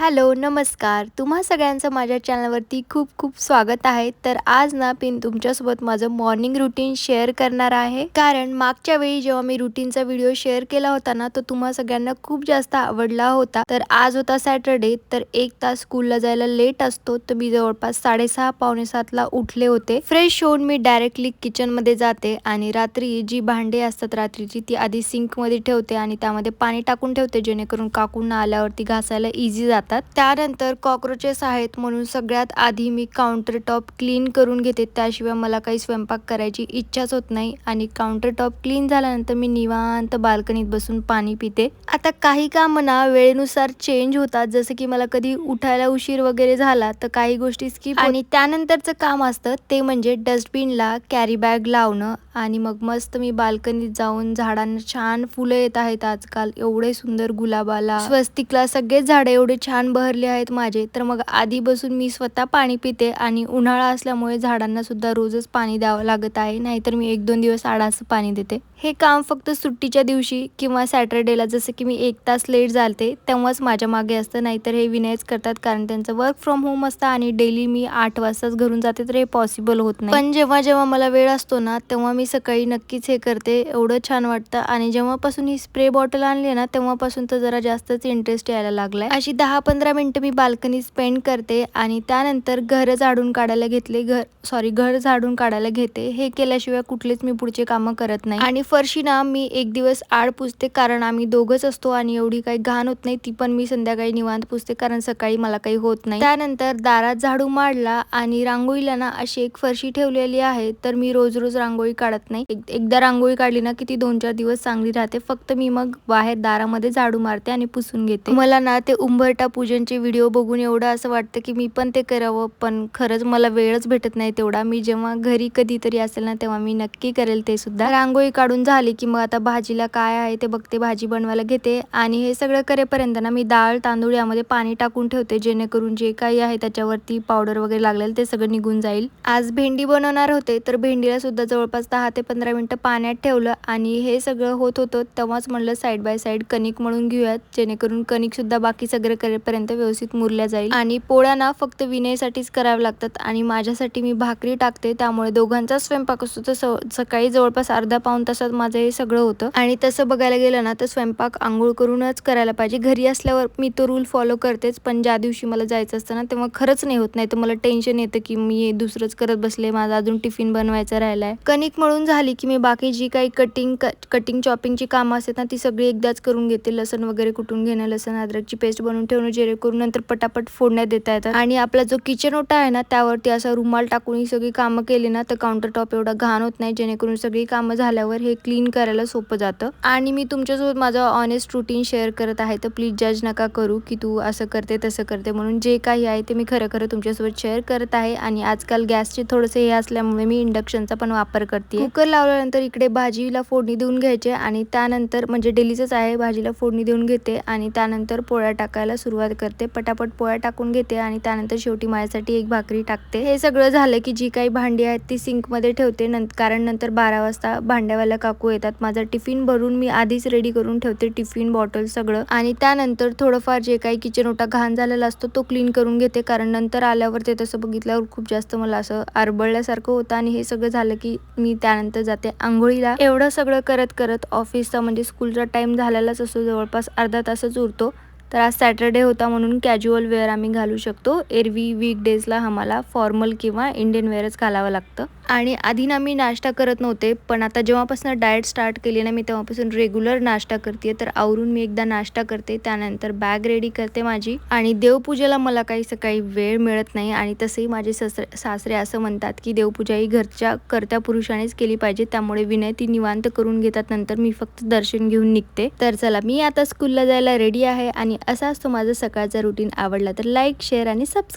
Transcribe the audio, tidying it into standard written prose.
Hello, नमस्कार. तुम्हा सगळ्यांचं माझ्या चॅनलवरती खूप खूप स्वागत आहे. तर आज ना मी तुमच्यासोबत माझं मॉर्निंग रुटीन शेअर करणार आहे. कारण मागच्या वेळी जेव्हा मी रुटीनचा व्हिडिओ शेअर केला होता ना, तो तुम्हा सगळ्यांना खूप जास्त आवडला होता. तर आज होता सॅटर्डे, तर 1 तास स्कूलला जायला लेट असतो. तर मी जवळपास 6:30 पावणे 7ला उठले होते. फ्रेश होऊन मी डायरेक्टली किचनमध्ये जाते आणि रात्री जी भांडी असतात रात्रीची ती आधी सिंकमध्ये ठेवते आणि त्यामध्ये पाणी टाकून ठेवते, जेणेकरून काकूंना आल्यावरती घासायला इझी जातात. त्यानंतर कॉक्रोचेस आहेत म्हणून सगळ्यात आधी मी काउंटर टॉप क्लीन करून घेते. त्याशिवाय मला काही स्वयंपाक करायची इच्छाच होत नाही. आणि काउंटर टॉप क्लीन झाल्यानंतर मी निवांत बाल्कनीत बसून पाणी पिते. आता काही काम ना वेळेनुसार चेंज होतात, जसं की मला कधी उठायला उशीर वगैरे झाला तर काही गोष्टी स्किप. आणि त्यानंतरचं काम असतं ते म्हणजे डस्टबिनला कॅरी बॅग लावणं. आणि मग मस्त मी बाल्कनीत जाऊन झाडांना छान फुलं येत आहेत आजकाल. एवढे सुंदर गुलाबाला, स्वस्तिकला सगळेच झाडे एवढे छान बहरले आहेत माझे. तर मग आधी बसून मी स्वतः पाणी पिते आणि उन्हाळा असल्यामुळे झाडांना सुद्धा रोजच पाणी द्यावं लागत आहे, नाहीतर मी 1-2 दिवस आड असं पाणी देते. हे काम फक्त सुट्टीच्या दिवशी किंवा सॅटर्डेला, जसं की मी 1 तास लेट झालते तेव्हाच माझ्या मागे असतं, नाहीतर हे विनयच करतात. कारण त्यांचं वर्क फ्रॉम होम असतं आणि डेली मी 8 वाजताच घरून जाते, तर हे पॉसिबल होत नाही. पण जेव्हा जेव्हा मला वेळ असतो ना, तेव्हा मी सकाळी नक्कीच हे करते. एवढं छान वाटतं. आणि जेव्हापासून ही स्प्रे बॉटल आणली ना, तेव्हापासून तर जरा जास्तच इंटरेस्ट यायला लागलाय. अशी 10-15 मिनिटं मी बाल्कनी स्पेंड करते आणि त्यानंतर घर झाडून काढायला घर झाडून काढायला घेते. हे केल्याशिवाय कुठलेच मी पुढचे कामं करत नाही. आणि फरशी ना मी 1 दिवस आड पुसते, कारण आम्ही दोघंच असतो आणि एवढी काही घाण होत नाही. ती पण मी संध्याकाळी निवांत पुसते, कारण सकाळी मला काही होत नाही. त्यानंतर दारात झाडू मारला आणि रांगोळीला ना अशी एक फरशी ठेवलेली आहे, तर मी रोज रोज रांगोळी काढत नाही. एकदा रांगोळी काढली ना की ती 2-4 दिवस चांगली राहते. फक्त मी मग बाहेर दारामध्ये झाडू मारते आणि पुसून घेते. मला ना ते उंबरठा पूजनचे व्हिडिओ बघून एवढं असं वाटतं की मी पण ते करावं, पण खरंच मला वेळच भेटत नाही तेवढा. मी जेव्हा घरी कधीतरी असेल ना तेव्हा मी नक्की करेल ते सुद्धा. रांगोळी काढून झाली की मग आता भाजीला काय आहे ते बघते, भाजी बनवायला घेते. आणि हे सगळं करेपर्यंत ना मी डाळ तांदूळ यामध्ये पाणी टाकून ठेवते, जेणेकरून जे काही आहे त्याच्यावरती पावडर वगैरे लागलेलं ते सगळं निघून जाईल. आज भेंडी बनवणार होते, तर भेंडीला सुद्धा जवळपास 10 ते 15 मिनिटं पाण्यात ठेवलं. आणि हे सगळं होत होतं तेव्हाच म्हणलं साईड बाय साईड कणिक मळून घेऊयात, जेणेकरून कणिक सुद्धा बाकी सगळं करेपर्यंत व्यवस्थित मुरल्या जाईल. आणि पोळ्या ना फक्त विनयसाठीच कराव्या लागतात आणि माझ्यासाठी मी भाकरी टाकते, त्यामुळे दोघांचा स्वयंपाक असतो. तर सकाळी जवळपास अर्धा-पाऊण तासात माझं हे सगळं होतं. आणि तसं बघायला गेलं ना तर स्वयंपाक आंघोळ करूनच करायला पाहिजे. घरी असल्यावर मी तो रूल फॉलो करतेच, पण ज्या दिवशी मला जायचं असतं ना तेव्हा खरंच नाही होत. नाही तर मला टेन्शन येतं की मी दुसरंच करत बसले, माझा अजून टिफिन बनवायचा राहिलाय. कणिक मळून झाली की मी बाकी जी काही कटिंग चॉपिंगची कामं असतात ना ती सगळी एकदाच करून घेते. लसण वगैरे कुटून घेणं, लसण अद्रकची पेस्ट बनवून ठेवणं, जेणेकरून नंतर पटापट फोडण्यात देता येतात. आणि आपला जो किचन ओटा आहे ना त्यावरती असा रुमाल टाकून ही सगळी कामं केली ना तर काउंटर टॉप एवढा घाण होत नाही, जेणेकरून सगळी कामं झाल्यावर हे क्लीन करायला सोपं जातं. आणि मी तुमच्यासोबत माझं ऑनेस्ट रुटीन शेअर करत आहे, तर प्लीज जज नका करू की तू असं करते तसं करते म्हणून. जे काही आहे ते मी खरं तुमच्यासोबत शेअर करत आहे. आणि आजकाल गॅसचे थोडेसे हे असल्यामुळे मी इंडक्शनचा पण वापर करते. कुकर लावल्यानंतर इकडे भाजीला फोडणी देऊन घ्यायचे आणि त्यानंतर म्हणजे डेलीचंच आहे, भाजीला फोडणी देऊन घेते आणि त्यानंतर पोळ्या टाकायला सुरुवात करते. पटापट पोळ्या टाकून घेते आणि त्यानंतर शेवटी माझ्यासाठी एक भाकरी टाकते. हे सगळं झालं की जी काही भांडी आहेत ती सिंकमध्ये ठेवते, कारण नंतर 12 वाजता भांड्यावाला काकू येतात. माझा टिफिन भरून मी आधीच रेडी करून ठेवते, टिफिन बॉटल सगळं. आणि त्यानंतर थोडंफार जे काही किचन ओटा घाण झालेला असतो तो क्लीन करून घेते, कारण नंतर आल्यावर ते तसं बघितल्यावर खूप जास्त मला असं आरबळल्यासारखं होतं. आणि हे सगळं झालं की मी त्यानंतर जाते आंघोळीला. एवढं सगळं करत करत ऑफिसचा म्हणजे स्कूलचा टाइम झालेलाच असतो, जवळपास अर्धा तासच उरतो. तर आज सॅटर्डे होता म्हणून कॅज्युअल वेअर आम्ही घालू शकतो. एरवी वीकडेजला आम्हाला फॉर्मल किंवा इंडियन वेअरच घालावं लागतं. आणि आधी ना मी नाश्ता करत नव्हते, पण आता जेव्हापासून डाएट स्टार्ट केली ना मी तेव्हापासून रेग्युलर नाश्ता करते. तर आवरून मी एकदा नाश्ता करते, त्यानंतर बॅग रेडी करते माझी. आणि देवपूजेला मला काही सकाळी वेळ मिळत नाही. आणि तसंही माझे सासरे असं म्हणतात की देवपूजा ही घरच्या कर्त्या पुरुषानेच केली पाहिजे, त्यामुळे विनय ती निवांत करून घेतात, नंतर मी फक्त दर्शन घेऊन निघते. तर चला, मी आता स्कूलला जायला रेडी आहे. आणि असा असतो माझा सकाळचा रुटीन. आवडला तर लाईक, शेअर आणि सबस्क्राईब.